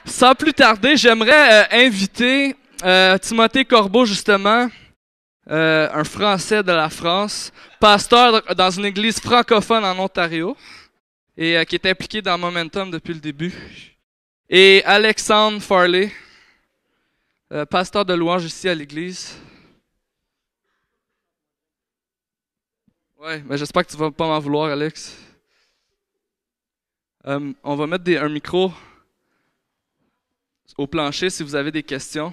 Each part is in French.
Sans plus tarder, j'aimerais inviter Timothée Corbeau, justement, un Français de la France, pasteur dans une église francophone en Ontario et qui est impliqué dans Momentum depuis le début. Et Alexandre Farley, pasteur de louange ici à l'église. Ouais, mais j'espère que tu vas pas m'en vouloir, Alex. On va mettre un micro au plancher si vous avez des questions.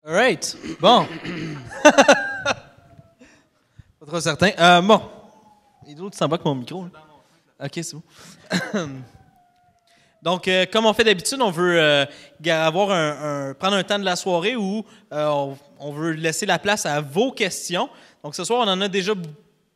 All right. Bon. Pas trop certain. Bon. Et d'autres, tu s'en vas avec mon micro. Là? OK, c'est bon. Donc, comme on fait d'habitude, on veut prendre un temps de la soirée où on veut laisser la place à vos questions. Donc, ce soir, on en a déjà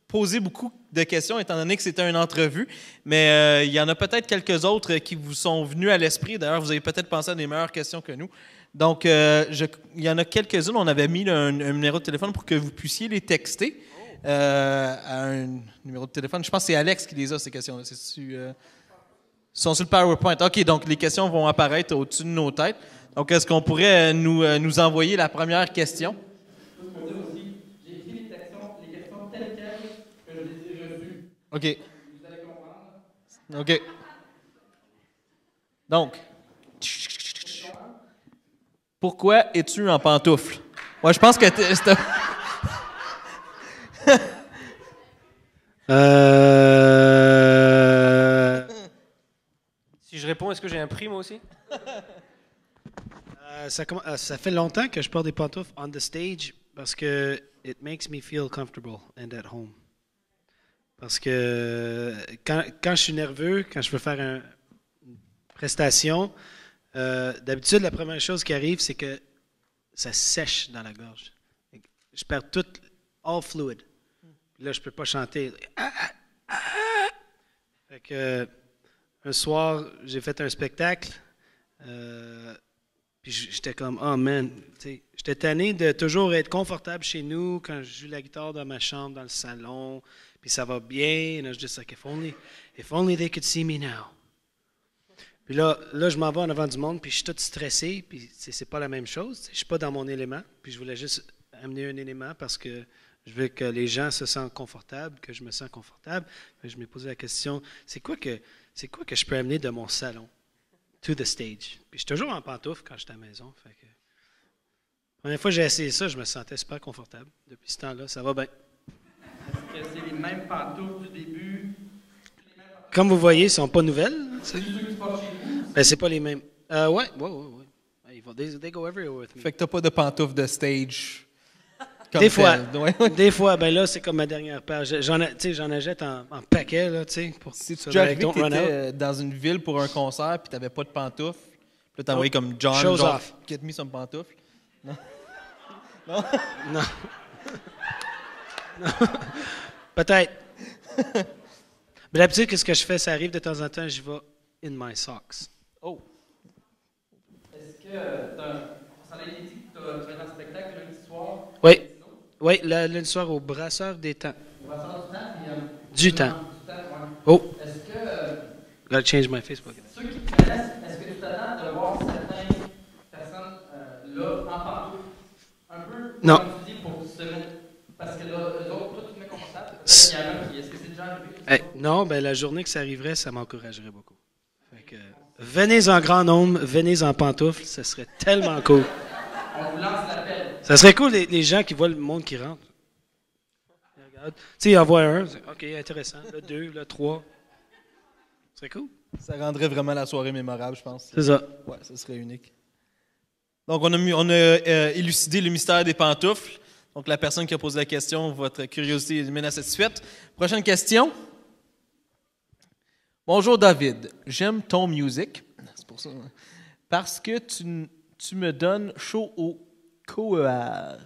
posé beaucoup de questions, étant donné que c'était une entrevue. Mais il y en a peut-être quelques autres qui vous sont venus à l'esprit. D'ailleurs, vous avez peut-être pensé à des meilleures questions que nous. Donc, il y en a quelques-unes. On avait mis un numéro de téléphone pour que vous puissiez les texter à un numéro de téléphone. Je pense que c'est Alex qui les a, ces questions-là. Ils sont sur le PowerPoint. OK, donc les questions vont apparaître au-dessus de nos têtes. Donc, est-ce qu'on pourrait nous envoyer la première question? Je peux dire aussi, j'ai écrit les questions telles quelles que je les ai reçues. OK. Vous allez comprendre. OK. Donc, pourquoi es-tu en pantoufles? Moi, je pense que Si je réponds, est-ce que j'ai un prix, moi aussi? Ça fait longtemps que je porte des pantoufles on the stage parce que it makes me feel comfortable and at home. Parce que quand je suis nerveux, quand je veux faire une prestation, d'habitude, la première chose qui arrive, c'est que ça sèche dans la gorge. Je perds tout, all fluid. Là, je peux pas chanter. Fait que, un soir, j'ai fait un spectacle. Puis j'étais comme, oh man, j'étais tanné de toujours être confortable chez nous quand je joue la guitare dans ma chambre, dans le salon, puis ça va bien. Là, je dis, like, if only they could see me now. Puis là, je m'en vais en avant du monde, puis je suis tout stressé, puis c'est pas la même chose. Je suis pas dans mon élément, puis je voulais juste amener un élément parce que je veux que les gens se sentent confortables, que je me sens confortable. Puis je me posé la question, c'est quoi que je peux amener de mon salon to the stage? Puis je suis toujours en pantoufle quand je suis à la maison. Fait que, la première fois que j'ai essayé ça, je me sentais super confortable. Depuis ce temps-là, ça va bien. Est-ce que c'est les mêmes pantoufles du début? Comme vous voyez, ils ne sont pas nouvelles. C'est ceux que tu portes chez vous? Ben, c'est pas les mêmes. Ouais. They go everywhere with me. Fait que t'as pas de pantoufles de stage. Des fois. Des fois, ben là, c'est comme ma dernière paire. J'en achète en paquet, là, tu sais. Si tu arrivé que t'étais dans une ville pour un concert puis t'avais pas de pantoufles, puis là t'as envoyé comme John, Shows genre, off. get me some pantoufles. Non? Non. Non. Peut-être. Mais d'habitude, qu'est-ce que je fais? Ça arrive de temps en temps, je vais in my socks. Oh. Est-ce que ça a été dit que tu vas dans le spectacle lundi soir? Oui. Oui, lundi soir au Brasseur des Temps. Au Brasseur du Temps? Du Temps. Ouais. Oh. Est-ce que Gotta change my Facebook. ceux qui te connaissent, est-ce que tu t'attends de voir certaines personnes là en pantoufles? Un peu Non. comme tu dis pour se mettre. Parce que là, eux autres, toi, tu te mets confortable. Peut-être qu'il y en a qui. Est-ce que c'est déjà arrivé? Non, ben la journée que ça arriverait, ça m'encouragerait beaucoup. Fait que, venez en grand nombre, venez en pantoufles, ça serait tellement cool. On vous lance l'appel. Ça serait cool les gens qui voient le monde qui rentre. Ils regardent. Tu sais, ils en voient un, OK, intéressant. Le 2, le 3. C'est cool. Ça rendrait vraiment la soirée mémorable, je pense. C'est ça. Ouais, ça serait unique. Donc, on a élucidé le mystère des pantoufles. Donc, la personne qui a posé la question, votre curiosité mène à cette suite. Prochaine question. Bonjour David, j'aime ton music. C'est pour ça. Parce que tu me donnes chaud au cœur.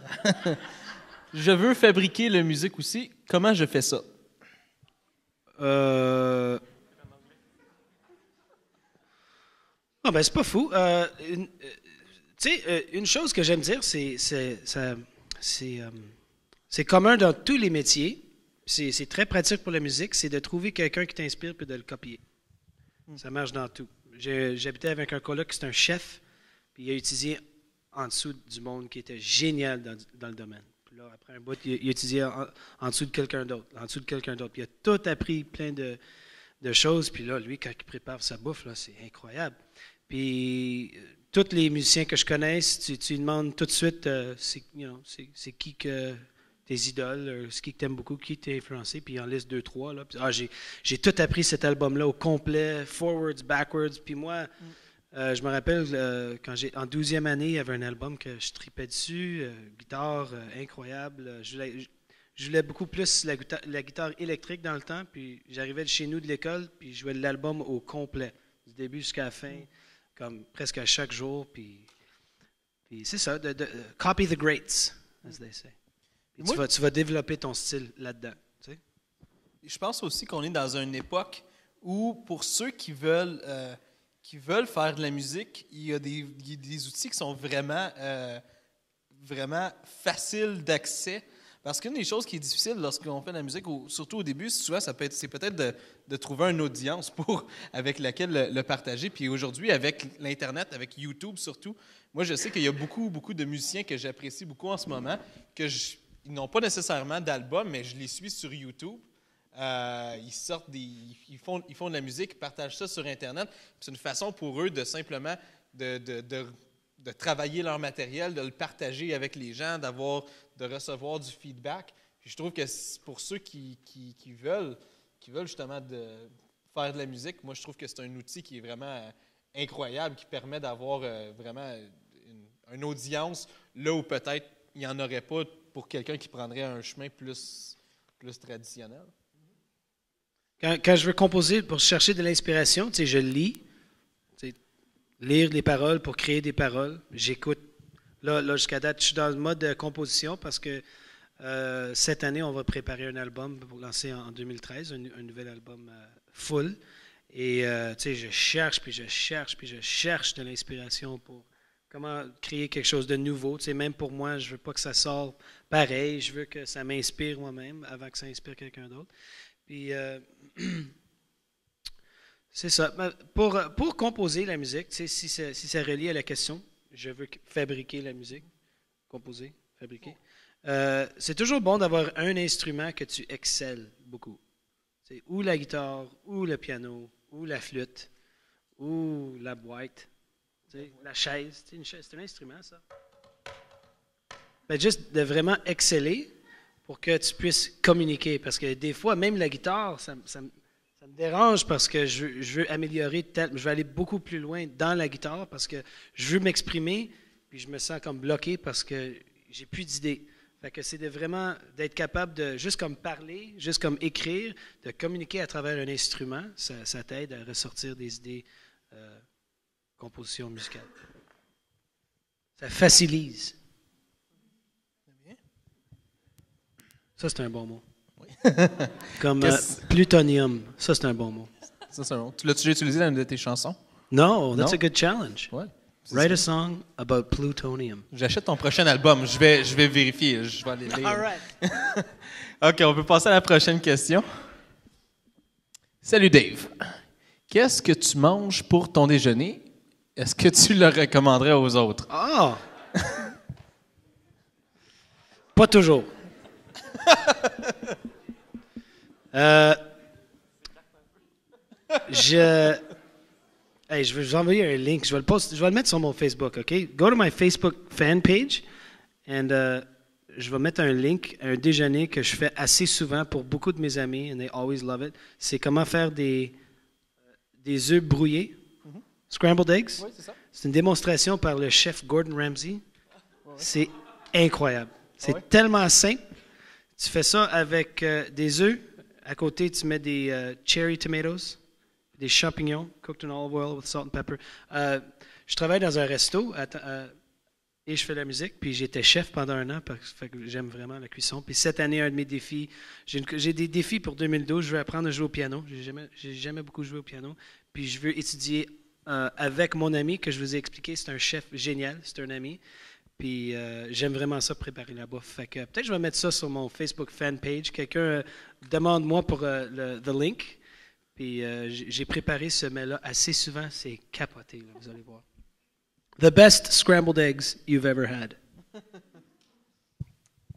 Je veux fabriquer la musique aussi. Comment je fais ça? Ah ben c'est pas fou. Une chose que j'aime dire, c'est commun dans tous les métiers. C'est très pratique pour la musique, c'est de trouver quelqu'un qui t'inspire puis de le copier. Ça marche dans tout. J'habitais avec un coloc qui est un chef, puis il a utilisé en dessous du monde qui était génial dans le domaine. Puis là, après un bout, il a utilisé en dessous de quelqu'un d'autre, en dessous de quelqu'un d'autre. Puis il a tout appris plein de choses. Puis là, lui, quand il prépare sa bouffe, là, c'est incroyable. Puis tous les musiciens que je connais, tu lui demandes tout de suite, c'est qui que tes idoles, c'est qui que t'aimes beaucoup, qui t'a influencé, puis il en liste 2, 3. Là. Puis, j'ai tout appris cet album-là au complet, forwards, backwards. Puis moi, je me rappelle, en 12e année, il y avait un album que je tripais dessus, guitare incroyable. Je jouais beaucoup plus la guitare électrique dans le temps, puis j'arrivais de chez nous de l'école, puis je jouais l'album au complet, du début jusqu'à la fin, comme presque à chaque jour. Puis c'est ça, copy the greats, as they say. Tu vas développer ton style là-dedans. Tu sais? Je pense aussi qu'on est dans une époque où, pour ceux qui veulent faire de la musique, il y a des outils qui sont vraiment, vraiment faciles d'accès. Parce qu'une des choses qui est difficile lorsqu'on fait de la musique, surtout au début, souvent, c'est peut-être de trouver une audience avec laquelle le partager. Puis aujourd'hui, avec l'Internet, avec YouTube surtout, moi, je sais qu'il y a beaucoup, beaucoup de musiciens que j'apprécie beaucoup en ce moment, ils n'ont pas nécessairement d'album, mais je les suis sur YouTube. Ils font de la musique, ils partagent ça sur Internet. C'est une façon pour eux de simplement de travailler leur matériel, de le partager avec les gens, de recevoir du feedback. Puis je trouve que pour ceux qui veulent justement faire de la musique, moi je trouve que c'est un outil qui est vraiment incroyable, qui permet d'avoir vraiment une audience là où peut-être il n'y en aurait pas pour quelqu'un qui prendrait un chemin plus traditionnel. Quand je veux composer pour chercher de l'inspiration, je lis. Lire les paroles pour créer des paroles. J'écoute. Là, jusqu'à date, je suis dans le mode de composition parce que cette année, on va préparer un album pour lancer en 2013, un nouvel album full. Et je cherche, puis je cherche, puis je cherche de l'inspiration pour comment créer quelque chose de nouveau. Même pour moi, je ne veux pas que ça sorte pareil. Je veux que ça m'inspire moi-même avant que ça inspire quelqu'un d'autre. Puis... c'est ça. Pour composer la musique, si ça relie à la question, je veux fabriquer la musique, composer, fabriquer. C'est toujours bon d'avoir un instrument que tu excelles beaucoup. Ou la guitare, ou le piano, ou la flûte, ou la boîte, la chaise. C'est un instrument, ça. Juste de vraiment exceller pour que tu puisses communiquer. Parce que des fois, même la guitare, ça me dérange parce que je veux améliorer, je veux aller beaucoup plus loin dans la guitare parce que je veux m'exprimer, puis je me sens comme bloqué parce que j'ai plus d'idées. Fait que c'est vraiment d'être capable de juste comme parler, juste comme écrire, de communiquer à travers un instrument, ça t'aide à ressortir des idées composition musicale. Ça facilise. Ça, c'est un bon mot. Comme plutonium. Ça, c'est un bon mot. Ça, c'est un bon. Tu l'as déjà utilisé dans une de tes chansons? No, that's a good challenge. Ouais. Write a song about plutonium. J'achète ton prochain album. Je vais vérifier. Je vais aller lire. All right. OK, on peut passer à la prochaine question. Salut Dave. Qu'est-ce que tu manges pour ton déjeuner? Est-ce que tu le recommanderais aux autres? Ah! Pas toujours. Je vais vous envoyer un link. Je vais le mettre sur mon Facebook, OK? Go to my Facebook fan page and je vais mettre un link, un déjeuner que je fais assez souvent pour beaucoup de mes amis and they always love it. C'est comment faire des œufs brouillés, scrambled eggs. Oui, c'est ça. C'est une démonstration par le chef Gordon Ramsay. C'est incroyable. C'est tellement simple. Tu fais ça avec des œufs. À côté, tu mets des cherry tomatoes, des champignons, cooked in olive oil with salt and pepper. je travaille dans un resto et je fais la musique. Puis j'étais chef pendant un an parce que j'aime vraiment la cuisson. Puis cette année, un de mes défis, j'ai des défis pour 2012. Je veux apprendre à jouer au piano. J'ai jamais beaucoup joué au piano. Puis je veux étudier avec mon ami que je vous ai expliqué. C'est un chef génial. C'est un ami. Puis j'aime vraiment ça, préparer la bouffe. Fait que peut-être je vais mettre ça sur mon Facebook fan page. Quelqu'un demande-moi pour the link. Puis j'ai préparé ce mets-là assez souvent. C'est capoté, là, vous allez voir. The best scrambled eggs you've ever had.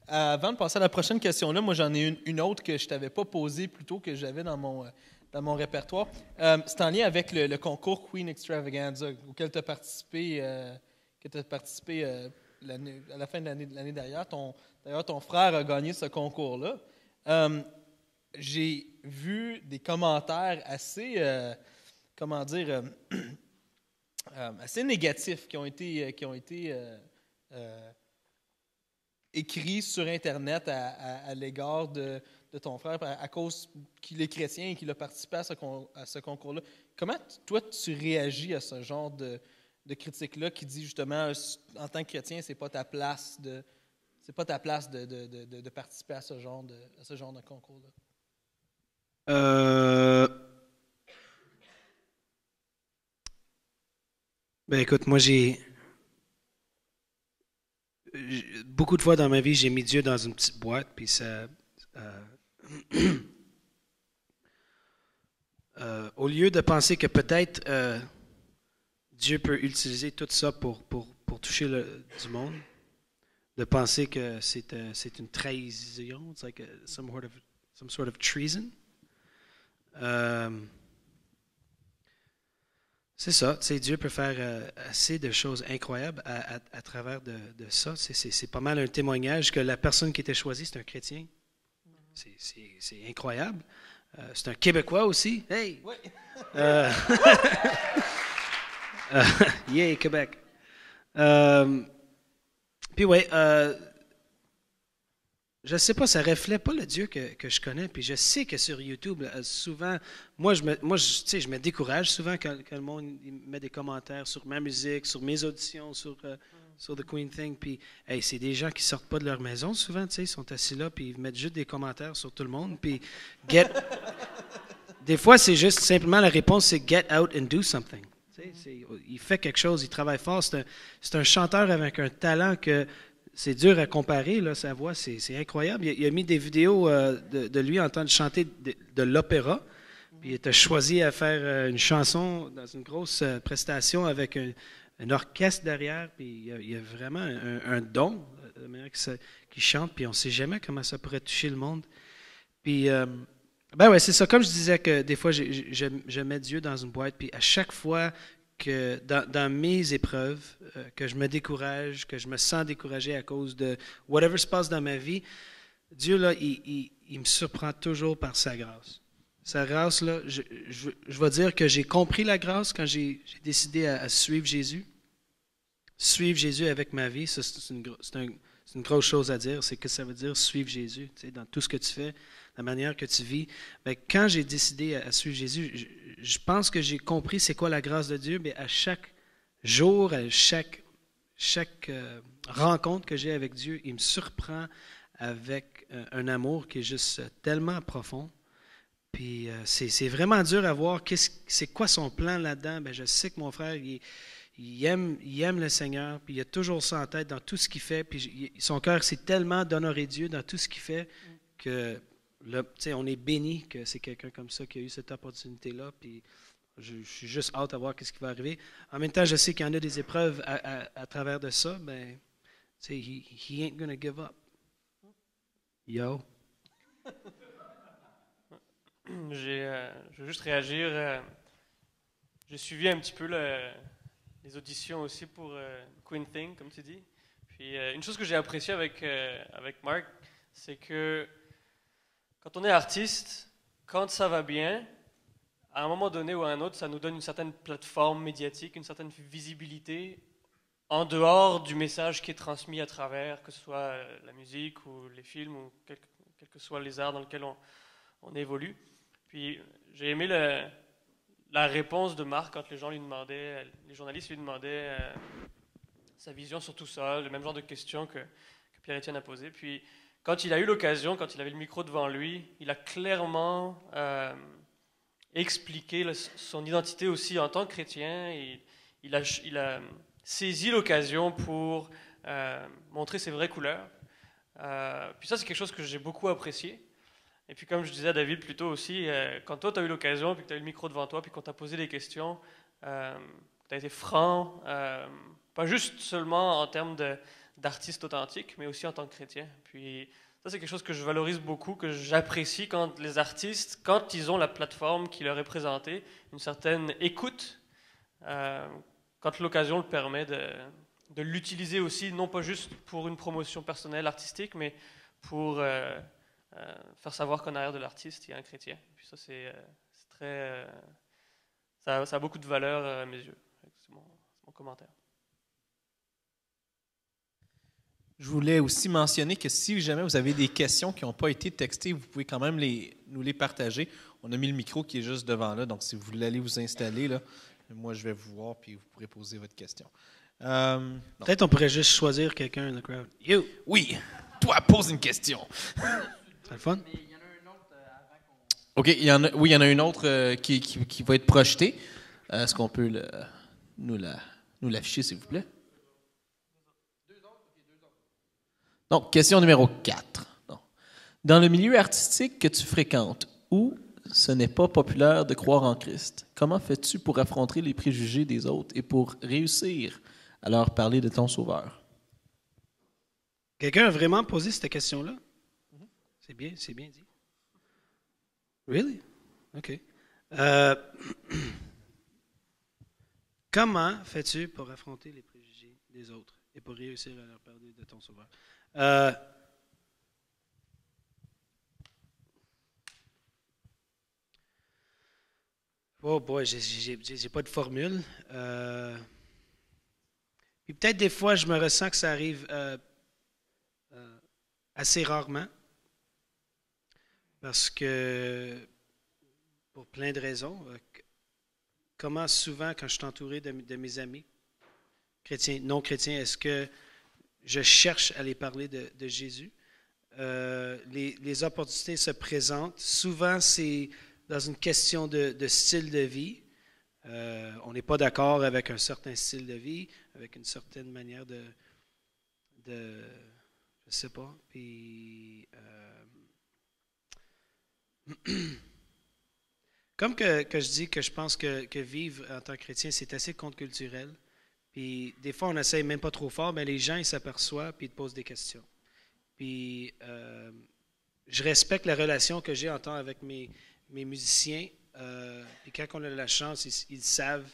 Avant de passer à la prochaine question-là, moi j'en ai une autre que je ne t'avais pas posée plus tôt, que j'avais dans mon répertoire. C'est en lien avec le concours Queen Extravaganza auquel tu as participé, à la fin de l'année dernière. D'ailleurs, ton frère a gagné ce concours-là. J'ai vu des commentaires assez, assez négatifs qui ont été écrits sur Internet à l'égard de ton frère à cause qu'il est chrétien et qu'il a participé à ce concours-là. Comment, toi, tu réagis à ce genre de critique-là qui dit justement, en tant que chrétien, c'est pas ta place de participer à ce genre de concours-là? Ben écoute, moi beaucoup de fois dans ma vie, j'ai mis Dieu dans une petite boîte, puis ça, au lieu de penser que peut-être Dieu peut utiliser tout ça pour toucher du monde, de penser que c'est une trahison, it's like some sort of treason. C'est ça, tu sais, Dieu peut faire assez de choses incroyables à travers de ça. C'est pas mal un témoignage que la personne qui était choisie, c'est un chrétien. C'est incroyable. C'est un Québécois aussi. Hey! Oui. Yeah, Québec. Puis ouais, je sais pas, ça reflète pas le Dieu que je connais. Puis je sais que sur YouTube, souvent, tu sais, je me décourage souvent quand le monde il met des commentaires sur ma musique, sur mes auditions, sur The Queen Thing. Puis, hey, c'est des gens qui sortent pas de leur maison souvent, tu sais, ils sont assis là, puis ils mettent juste des commentaires sur tout le monde. Puis, des fois, c'est juste simplement la réponse, c'est get out and do something. Tu sais, il fait quelque chose, il travaille fort. C'est un chanteur avec un talent que c'est dur à comparer, là, sa voix, c'est incroyable. Il a mis des vidéos de lui en train de chanter de l'opéra. Puis il était choisi à faire une chanson dans une grosse prestation avec un orchestre derrière. Puis il y a vraiment un don, la manière qu'il chante. Puis on ne sait jamais comment ça pourrait toucher le monde. Puis, ben ouais, c'est ça. Comme je disais que des fois, je mets Dieu dans une boîte. Puis à chaque fois que dans mes épreuves, que je me décourage, que je me sens découragé à cause de whatever se passe dans ma vie, Dieu, là, il me surprend toujours par sa grâce. Sa grâce, là, je vais dire que j'ai compris la grâce quand j'ai décidé à suivre Jésus. Suivre Jésus avec ma vie, ça, c'est une grosse chose à dire. C'est que ça veut dire suivre Jésus, tu sais, dans tout ce que tu fais, la manière que tu vis. Mais quand j'ai décidé à suivre Jésus, je pense que j'ai compris c'est quoi la grâce de Dieu. Mais à chaque jour, à chaque rencontre que j'ai avec Dieu, il me surprend avec un amour qui est juste tellement profond. Puis c'est vraiment dur à voir c'est quoi son plan là-dedans. Ben, je sais que mon frère, il aime le Seigneur, puis il a toujours ça en tête dans tout ce qu'il fait. Puis son cœur, c'est tellement d'honorer Dieu dans tout ce qu'il fait que là, on est béni que c'est quelqu'un comme ça qui a eu cette opportunité-là. Puis je suis juste hâte à voir ce qui va arriver. En même temps, je sais qu'il y en a des épreuves à travers de ça, mais he ain't gonna give up. Yo. Je veux juste réagir. J'ai suivi un petit peu les auditions aussi pour Queen Thing, comme tu dis. Puis une chose que j'ai appréciée avec Marc, c'est que quand on est artiste, quand ça va bien, à un moment donné ou à un autre, ça nous donne une certaine plateforme médiatique, une certaine visibilité en dehors du message qui est transmis à travers, que ce soit la musique ou les films ou quels que soient les arts dans lesquels on évolue. Puis j'ai aimé la réponse de Marc quand les journalistes lui demandaient sa vision sur tout ça, le même genre de questions que Pierre-Étienne a posé. Puis quand il a eu l'occasion, quand il avait le micro devant lui, il a clairement expliqué son identité aussi en tant que chrétien. Il a saisi l'occasion pour montrer ses vraies couleurs. Puis ça, c'est quelque chose que j'ai beaucoup apprécié. Et puis comme je disais à David plus tôt aussi, quand toi, tu as eu l'occasion, puis que tu as eu le micro devant toi, puis qu'on t'a posé des questions, tu as été franc, pas juste seulement en termes d'artiste authentique, mais aussi en tant que chrétien. Puis ça, c'est quelque chose que je valorise beaucoup, que j'apprécie quand les artistes, quand ils ont la plateforme qui leur est présentée, une certaine écoute, quand l'occasion le permet de l'utiliser aussi, non pas juste pour une promotion personnelle artistique, mais pour faire savoir qu'en arrière de l'artiste, il y a un chrétien. Puis ça, c'est très... ça a beaucoup de valeur à mes yeux. C'est mon commentaire. Je voulais aussi mentionner que si jamais vous avez des questions qui n'ont pas été textées, vous pouvez quand même nous les partager. On a mis le micro qui est juste devant là, donc si vous voulez aller vous installer, là, moi je vais vous voir puis vous pourrez poser votre question. Peut-être on pourrait juste choisir quelqu'un dans le crowd. You! Oui, toi pose une question. C'est le fun? OK, il y en a une autre qui va être projetée. Est-ce qu'on peut nous l'afficher, s'il vous plaît? Donc, question numéro 4. Dans le milieu artistique que tu fréquentes, où ce n'est pas populaire de croire en Christ, comment fais-tu pour affronter les préjugés des autres et pour réussir à leur parler de ton Sauveur? Quelqu'un a vraiment posé cette question-là? C'est bien dit. Really? OK. Comment fais-tu pour affronter les préjugés des autres et pour réussir à leur parler de ton Sauveur? Oh boy, j'ai pas de formule. Puis peut-être des fois, je me ressens que ça arrive assez rarement. Parce que, pour plein de raisons, comment souvent, quand je suis entouré de mes amis, chrétiens, non chrétiens, est-ce que je cherche à les parler de Jésus? Les opportunités se présentent. Souvent, c'est dans une question de style de vie. On n'est pas d'accord avec un certain style de vie, avec une certaine manière de je sais pas. Puis, comme que je dis que je pense que vivre en tant que chrétien, c'est assez contre-culturel. Puis des fois, on n'essaye même pas trop fort, mais les gens, ils s'aperçoivent puis ils te posent des questions. Puis je respecte la relation que j'ai en temps avec mes musiciens. Puis quand on a la chance, ils savent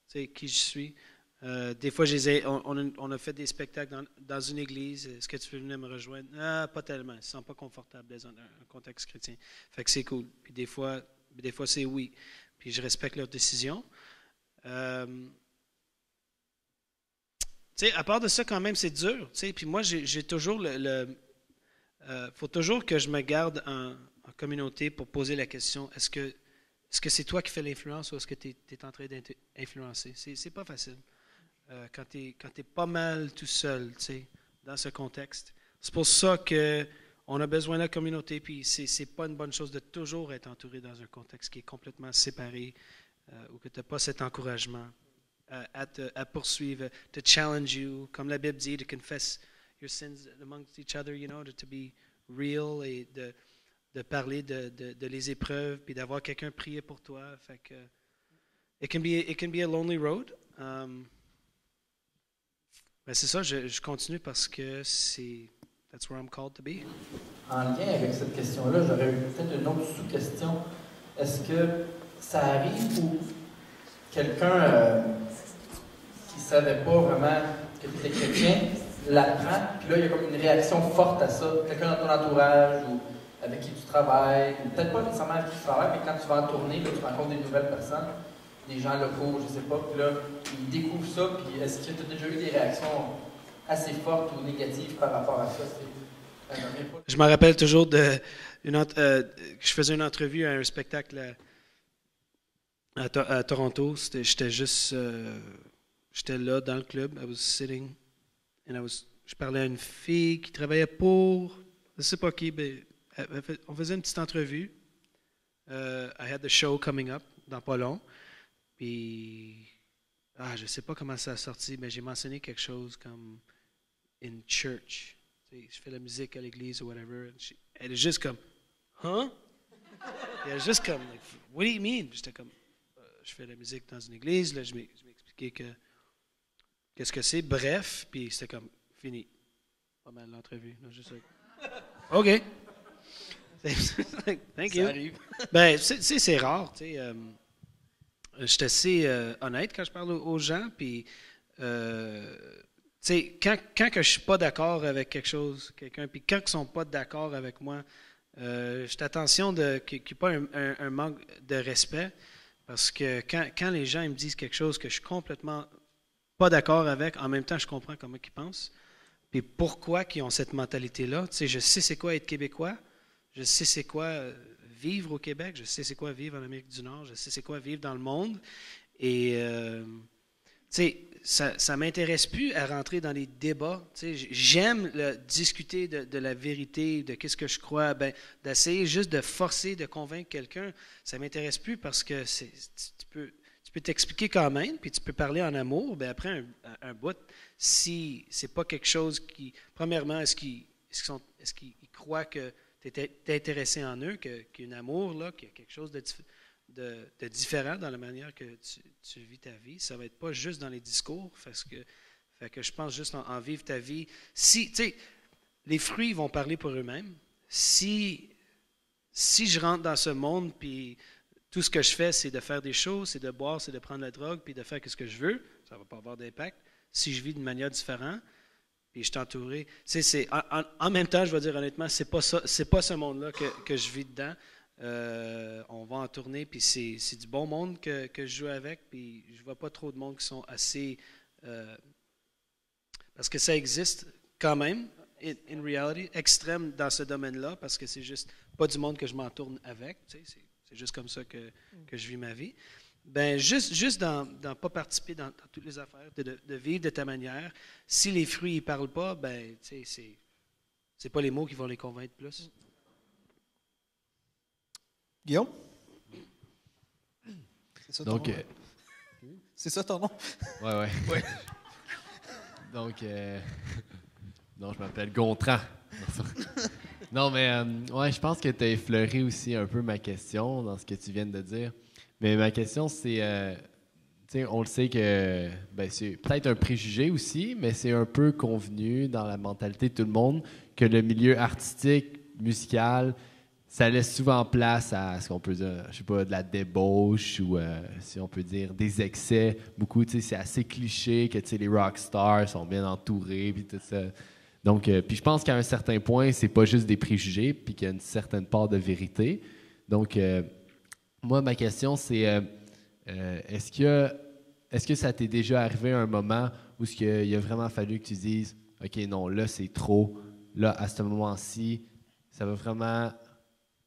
qui je suis. Des fois, on a fait des spectacles dans une église. Est-ce que tu veux venir me rejoindre? Ah, pas tellement. Ils ne se sentent pas confortables dans un contexte chrétien. Fait que c'est cool. Puis des fois c'est oui. Puis je respecte leur décision. À part de ça, quand même, c'est dur. Puis moi, j'ai toujours faut toujours que je me garde en communauté pour poser la question, est-ce que c'est toi qui fais l'influence ou est-ce que tu es en train d'influencer? C'est pas facile. Quand tu es pas mal tout seul, dans ce contexte. C'est pour ça qu'on a besoin de la communauté, puis c'est pas une bonne chose de toujours être entouré dans un contexte qui est complètement séparé ou que tu n'as pas cet encouragement à poursuivre, to challenge you, comme la Bible dit, to confess your sins amongst each other, to be real et de parler de les épreuves, puis d'avoir quelqu'un prier pour toi. Fait que, it can be a lonely road. Ben c'est ça, je continue parce que that's where I'm called to be. En lien avec cette question-là, j'aurais peut-être une autre sous-question. Est-ce que ça arrive où quelqu'un qui ne savait pas vraiment que tu étais chrétien l'apprend, puis là, il y a comme une réaction forte à ça? Quelqu'un dans ton entourage ou avec qui tu travailles, ou peut-être pas nécessairement avec qui tu travailles, mais quand tu vas en tournée, là, tu rencontres des nouvelles personnes, des gens locaux, je sais pas, puis là, ils découvrent ça, puis est-ce que tu as déjà eu des réactions assez fortes ou négatives par rapport à ça? Je me rappelle toujours que je faisais une entrevue à un spectacle À Toronto, j'étais juste... j'étais là, dans le club. I was sitting. Je parlais à une fille qui travaillait pour... Je ne sais pas qui, mais on faisait une petite entrevue. I had the show coming up dans pas long. Puis... je ne sais pas comment ça a sorti, mais j'ai mentionné quelque chose comme « in church ». Je fais la musique à l'église ou whatever. Elle est juste comme « Huh? » Elle est juste comme like, « What do you mean? » J'étais comme « Je fais la musique dans une église. » Là, je m'expliquais qu'est-ce que c'est. Bref, puis c'était comme « Fini. » Pas mal l'entrevue. Là, juste like, « OK. » Thank you. Ça arrive. Ben, c'est rare, tu sais. Je suis assez honnête quand je parle aux gens, puis tu sais, quand que je suis pas d'accord avec quelqu'un, puis quand ils sont pas d'accord avec moi, je fais attention qu'il n'y ait pas un manque de respect, parce que quand les gens ils me disent quelque chose que je suis complètement pas d'accord avec, en même temps, je comprends comment ils pensent, puis pourquoi ils ont cette mentalité-là. Tu sais, je sais c'est quoi être québécois, je sais c'est quoi vivre au Québec, je sais c'est quoi vivre en Amérique du Nord, je sais c'est quoi vivre dans le monde. Et, tu sais, ça ne m'intéresse plus à rentrer dans les débats. Tu sais, j'aime discuter de la vérité, de qu'est-ce que je crois, d'essayer juste de forcer, de convaincre quelqu'un. Ça ne m'intéresse plus parce que tu peux t'expliquer quand même, puis tu peux parler en amour. Après un bout, si ce n'est pas quelque chose qui... Premièrement, est-ce qu'ils croient que tu es intéressé en eux, qu'il y a un amour, là, qu'il y a quelque chose de différent dans la manière que tu vis ta vie. Ça ne va être pas juste dans les discours, fait que je pense juste en vivre ta vie. Si, tu sais, les fruits vont parler pour eux-mêmes. Si je rentre dans ce monde, puis tout ce que je fais, c'est de faire des choses, c'est de boire, c'est de prendre la drogue, puis de faire ce que je veux, ça ne va pas avoir d'impact. Si je vis d'une manière différente, puis je suis entouré. En même temps, je vais dire honnêtement, c'est pas ce monde-là que je vis dedans. On va en tournée, puis c'est du bon monde que je joue avec, puis je vois pas trop de monde qui sont assez... parce que ça existe quand même, in reality, extrême dans ce domaine-là, parce que c'est juste pas du monde que je m'entourne avec. Tu sais, c'est juste comme ça que je vis ma vie. Ben juste dans pas participer dans toutes les affaires, de vivre de ta manière. Si les fruits ne parlent pas, ben tu sais, c'est pas les mots qui vont les convaincre plus. Guillaume? C'est ça ton Donc, nom? C'est ça ton nom? ouais. Donc, non, je m'appelle Gontran. Non, mais ouais, je pense que tu as effleuré aussi un peu ma question dans ce que tu viens de dire. Mais ma question, c'est, tu sais, on le sait que c'est peut-être un préjugé aussi, mais c'est un peu convenu dans la mentalité de tout le monde que le milieu artistique, musical, ça laisse souvent place à ce qu'on peut dire, je sais pas, de la débauche ou, si on peut dire, des excès. Beaucoup, tu sais, c'est assez cliché que, tu sais, les rock stars sont bien entourés, puis tout ça. Donc, puis je pense qu'à un certain point, c'est pas juste des préjugés, puis qu'il y a une certaine part de vérité. Donc, moi, ma question, c'est est-ce que ça t'est déjà arrivé un moment où il a vraiment fallu que tu dises « OK, non, là, c'est trop. Là, à ce moment-ci, ça va vraiment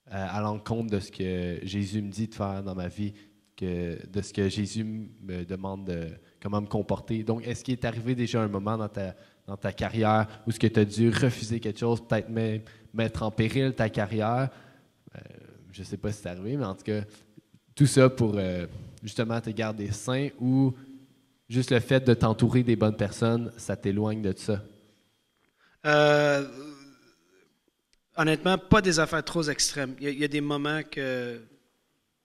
à l'encontre de ce que Jésus me dit de faire dans ma vie, de ce que Jésus me demande de comment me comporter. » Donc, est-ce qu'il est arrivé déjà un moment dans ta carrière où tu as dû refuser quelque chose, peut-être même mettre en péril ta carrière? Je ne sais pas si c'est arrivé, mais en tout cas, tout ça pour justement te garder sain ou juste le fait de t'entourer des bonnes personnes, ça t'éloigne de ça? Honnêtement, pas des affaires trop extrêmes. Il y a des moments que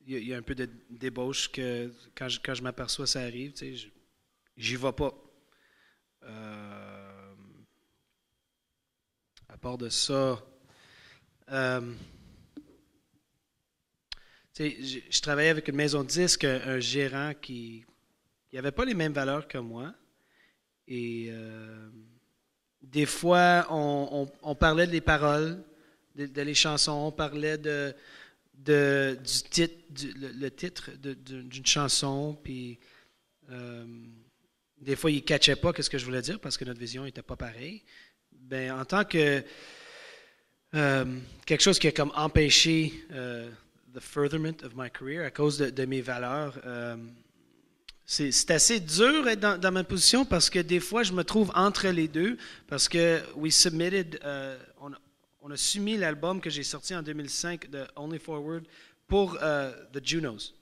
il y a un peu de débauche que quand je m'aperçois ça arrive, tu sais, j'y vais pas. À part de ça, je travaillais avec une maison de disques, un gérant qui n'avait pas les mêmes valeurs que moi. Et des fois, on parlait des paroles, de les chansons, on parlait du titre, le titre d'une chanson. Puis des fois, il ne catchait pas ce que je voulais dire parce que notre vision n'était pas pareille. Ben, en tant que quelque chose qui a comme empêché the the furtherment of my career, à cause de mes valeurs. C'est assez dur d'être dans ma position parce que des fois, je me trouve entre les deux. Parce que on a soumis l'album que j'ai sorti en 2005 de Only Forward pour The Junos.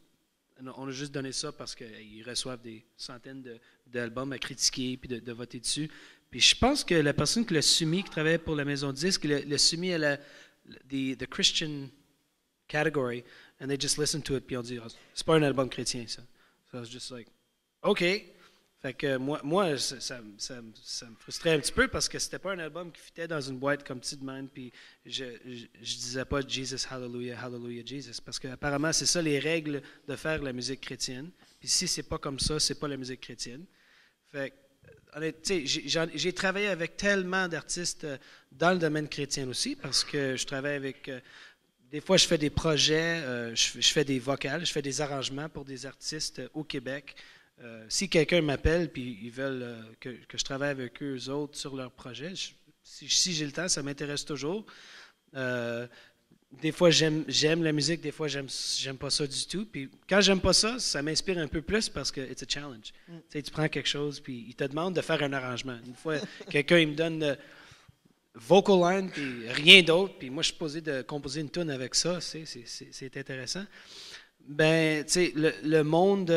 On a juste donné ça parce qu'ils reçoivent des centaines d'albums à critiquer puis de voter dessus. Puis je pense que la personne qui l'a soumis, qui travaillait pour la maison de disques, l'a soumis à the Christian category, and they just listened to it, puis on dit, c'est pas un album chrétien, ça. So I was just like, OK. Fait que moi ça me frustrait un petit peu parce que c'était pas un album qui fitait dans une boîte comme Tidman, puis je disais pas Jesus, Hallelujah, Hallelujah, Jesus, parce qu'apparemment, c'est ça les règles de faire la musique chrétienne. Puis si c'est pas comme ça, c'est pas la musique chrétienne. Fait que, j'ai travaillé avec tellement d'artistes dans le domaine chrétien aussi, parce que je travaille avec... des fois, je fais des projets, je fais des vocales, je fais des arrangements pour des artistes au Québec. Si quelqu'un m'appelle et ils veulent que je travaille avec eux autres sur leur projet, si j'ai le temps, ça m'intéresse toujours. Des fois, j'aime la musique, des fois, j'aime pas ça du tout. Puis quand j'aime pas ça, ça m'inspire un peu plus parce que it's a challenge. Tu prends quelque chose puis il te demande de faire un arrangement. Une fois, quelqu'un il me donne vocal line puis rien d'autre, puis moi je suis posé de composer une tune avec ça, c'est intéressant. Ben, tu sais, le monde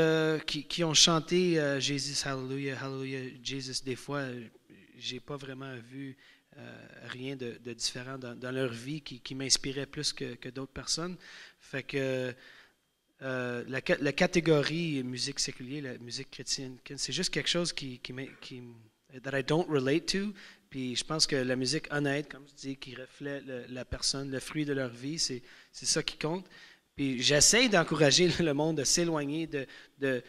qui ont chanté Jesus, Hallelujah, Hallelujah, Jesus, des fois, j'ai pas vraiment vu rien de différent dans leur vie qui m'inspirait plus que d'autres personnes. Fait que la catégorie musique séculière, la musique chrétienne, c'est juste quelque chose that I don't relate to. Puis je pense que la musique honnête, comme je dis, qui reflète la personne, le fruit de leur vie, c'est ça qui compte. Puis j'essaie d'encourager le monde à s'éloigner de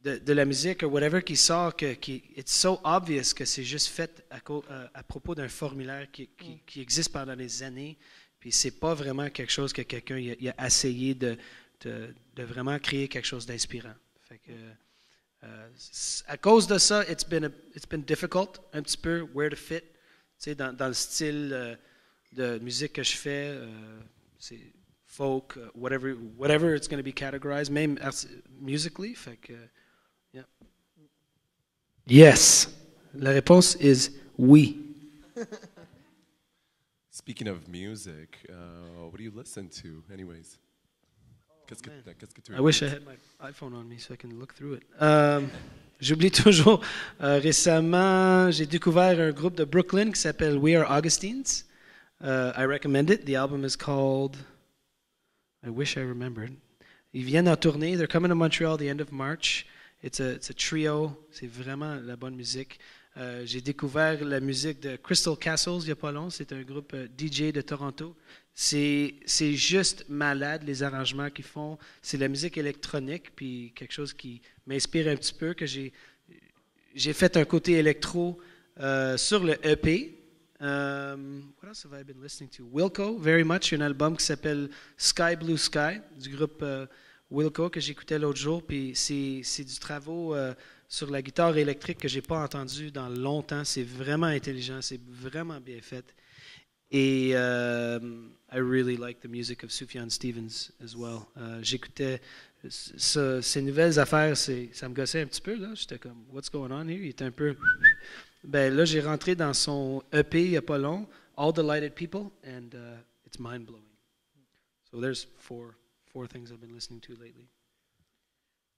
la musique ou whatever qui sort, it's so obvious que c'est juste fait à propos d'un formulaire qui existe pendant des années. Puis c'est pas vraiment quelque chose que quelqu'un il a essayé de vraiment créer quelque chose d'inspirant. Fait que à cause de ça, it's been difficult un petit peu where to fit, tu sais, dans le style de musique que je fais, c'est folk, whatever it's going to be categorized, même musically. Fait que, yeah. Yes. La réponse is oui. Speaking of music, what do you listen to, anyways? I wish I had my iPhone on me so I can look through it. J'oublie toujours. Récemment, j'ai découvert un groupe de Brooklyn qui s'appelle We Are Augustines. I recommend it. The album is called... I wish I remembered. Ils viennent en tournée. They're coming to Montreal the end of March. It's a trio. C'est vraiment la bonne musique. J'ai découvert la musique de Crystal Castles il n'y a pas longtemps. C'est un groupe DJ de Toronto. C'est juste malade, les arrangements qu'ils font. C'est la musique électronique, puis quelque chose qui m'inspire un petit peu, que j'ai fait un côté électro sur le EP. What else have I been listening to? Wilco, very much. Il y a un album qui s'appelle Sky Blue Sky, du groupe Wilco, que j'écoutais l'autre jour. Puis c'est du travail sur la guitare électrique que je n'ai pas entendu dans longtemps. C'est vraiment intelligent, c'est vraiment bien fait. Et I really like the music of Sufjan Stevens as well. J'écoutais ces nouvelles affaires, ça me gossait un petit peu, là. J'étais comme, what's going on here? Il était un peu... Ben là, j'ai rentré dans son EP il n'y a pas long, All the Lighted People, and it's mind-blowing. So there's four things I've been listening to lately.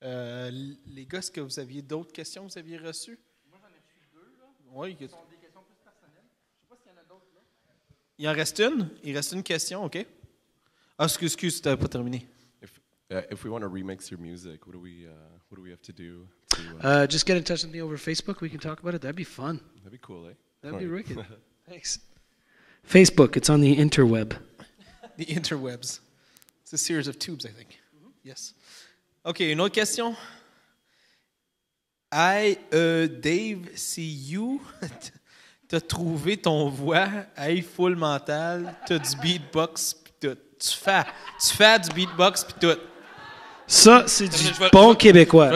Les gars, est-ce que vous aviez d'autres questions que vous aviez reçues? Moi, j'en ai reçu deux, là. Oui. Ce sont des questions plus personnelles. Je ne sais pas s'il y en a d'autres, là. Il en reste une? Il reste une question, OK. Ah, excuse, tu n'avais pas terminé. If we want to remix your music, what do we have to do? Just get in touch with me over Facebook. We can talk about it. That'd be fun. That'd be cool, eh? That'd be wicked. Thanks. Facebook, it's on the interweb. The interwebs. It's a series of tubes, I think. Yes. OK, une autre question. Hey, Dave, c'est you. T'as trouvé ton voix. Hey, full mental. T'as du beatbox pis tout. Tu fais du beatbox pis tout. Ça, c'est du bon québécois.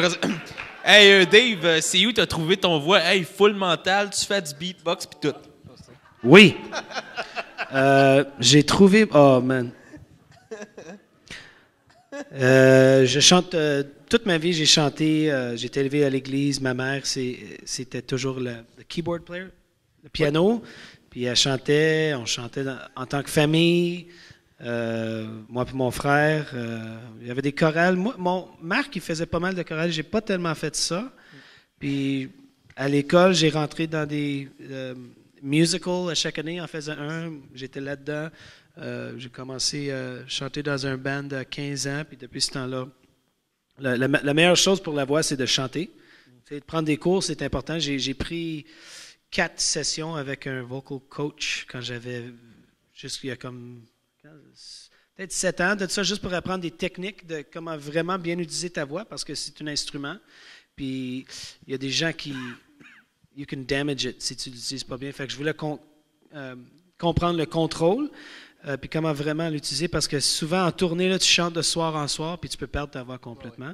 Hey, Dave, c'est où t'as trouvé ton voix? Hey, full mental, tu fais du beatbox pis tout. Oui. J'ai trouvé... Oh, man. Je chante toute ma vie, j'ai chanté. J'ai été élevé à l'église. Ma mère, c'était toujours le keyboard player, le piano. Puis elle chantait, on chantait en tant que famille. Moi et mon frère. Il y avait des chorales. Moi, Marc, il faisait pas mal de chorales. J'ai pas tellement fait ça. Puis à l'école, j'ai rentré dans des musicals à chaque année. En faisant un, j'étais là-dedans. J'ai commencé à chanter dans un band à 15 ans, puis depuis ce temps-là, la meilleure chose pour la voix, c'est de chanter. De prendre des cours, c'est important. J'ai pris 4 sessions avec un vocal coach quand j'avais, juste il y a comme peut-être 7 ans, de ça, juste pour apprendre des techniques de comment vraiment bien utiliser ta voix, parce que c'est un instrument. Puis il y a des gens qui, you can damage it si tu l'utilises pas bien. Fait que je voulais comprendre le contrôle. Puis comment vraiment l'utiliser, parce que souvent en tournée, là, tu chantes de soir en soir, puis tu peux perdre ta voix complètement.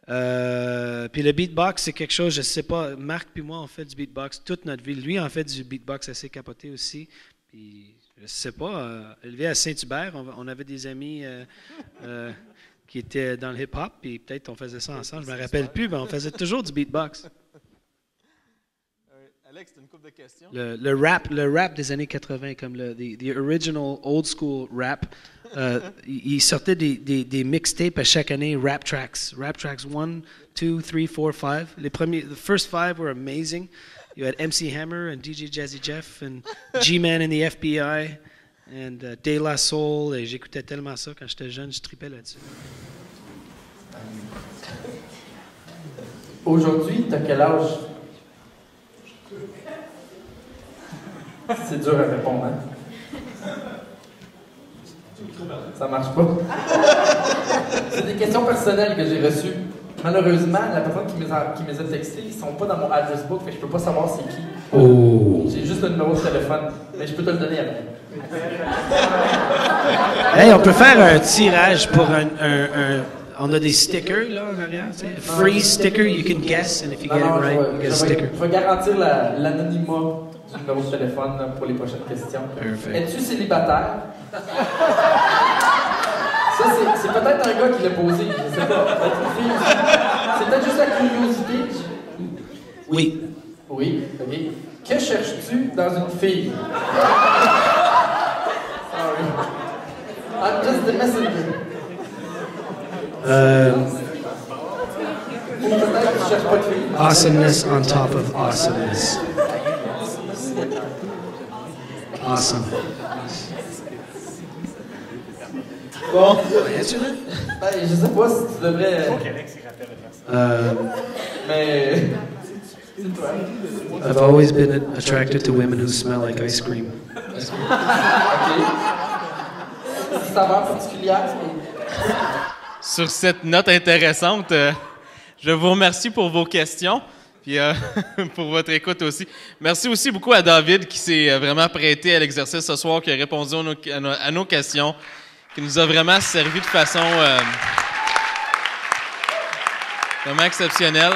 Puis le beatbox, c'est quelque chose, je ne sais pas, Marc puis moi, on fait du beatbox toute notre vie. Lui, en fait du beatbox assez capoté aussi. Puis je ne sais pas, élevé à Saint-Hubert, on avait des amis qui étaient dans le hip-hop, puis peut-être on faisait ça ensemble, je ne me rappelle plus, mais on faisait toujours du beatbox. Alex, tu as une couple de questions? Le rap des années 80, comme the original old school rap, il sortait des mixtapes à chaque année, rap tracks 1, 2, 3, 4, 5. The first 5 were amazing. You had MC Hammer and DJ Jazzy Jeff and G-Man and the FBI and De La Soul. Et j'écoutais tellement ça quand j'étais jeune, je tripais là-dessus. Aujourd'hui, tu as quel âge? C'est dur à répondre, hein? Ça marche pas. C'est des questions personnelles que j'ai reçues. Malheureusement, la personne qui me les a textées, ils sont pas dans mon address book, fait que je peux pas savoir c'est qui. Oh. J'ai juste le numéro de téléphone, mais je peux te le donner après. Hey, on peut faire un tirage pour on a des stickers là en arrière, tu sais. Free sticker, you can guess, and if you get it right, you get a sticker. Je vais garantir l'anonymat du numéro de téléphone pour les prochaines questions. Perfect. Es-tu célibataire? Ça, c'est peut-être un gars qui l'a posé, je sais pas. Peut-être une fille aussi. C'est peut-être juste la curiosité. Oui. Oui, ok. Que cherches-tu dans une fille? Sorry. I'm just the messenger. Ou peut-être que je cherche pas de fille. Awesomeness on top of awesomeness. Awesome. Bon. Ben, je sais pas si tu devrais. Mais. C'est toi. I've always been attracted to women who smell like ice cream. Ok. Saveur particulière. Sur cette note intéressante, je vous remercie pour vos questions, puis pour votre écoute aussi. Merci aussi beaucoup à David qui s'est vraiment prêté à l'exercice ce soir, qui a répondu à nos questions, qui nous a vraiment servi de façon vraiment exceptionnelle.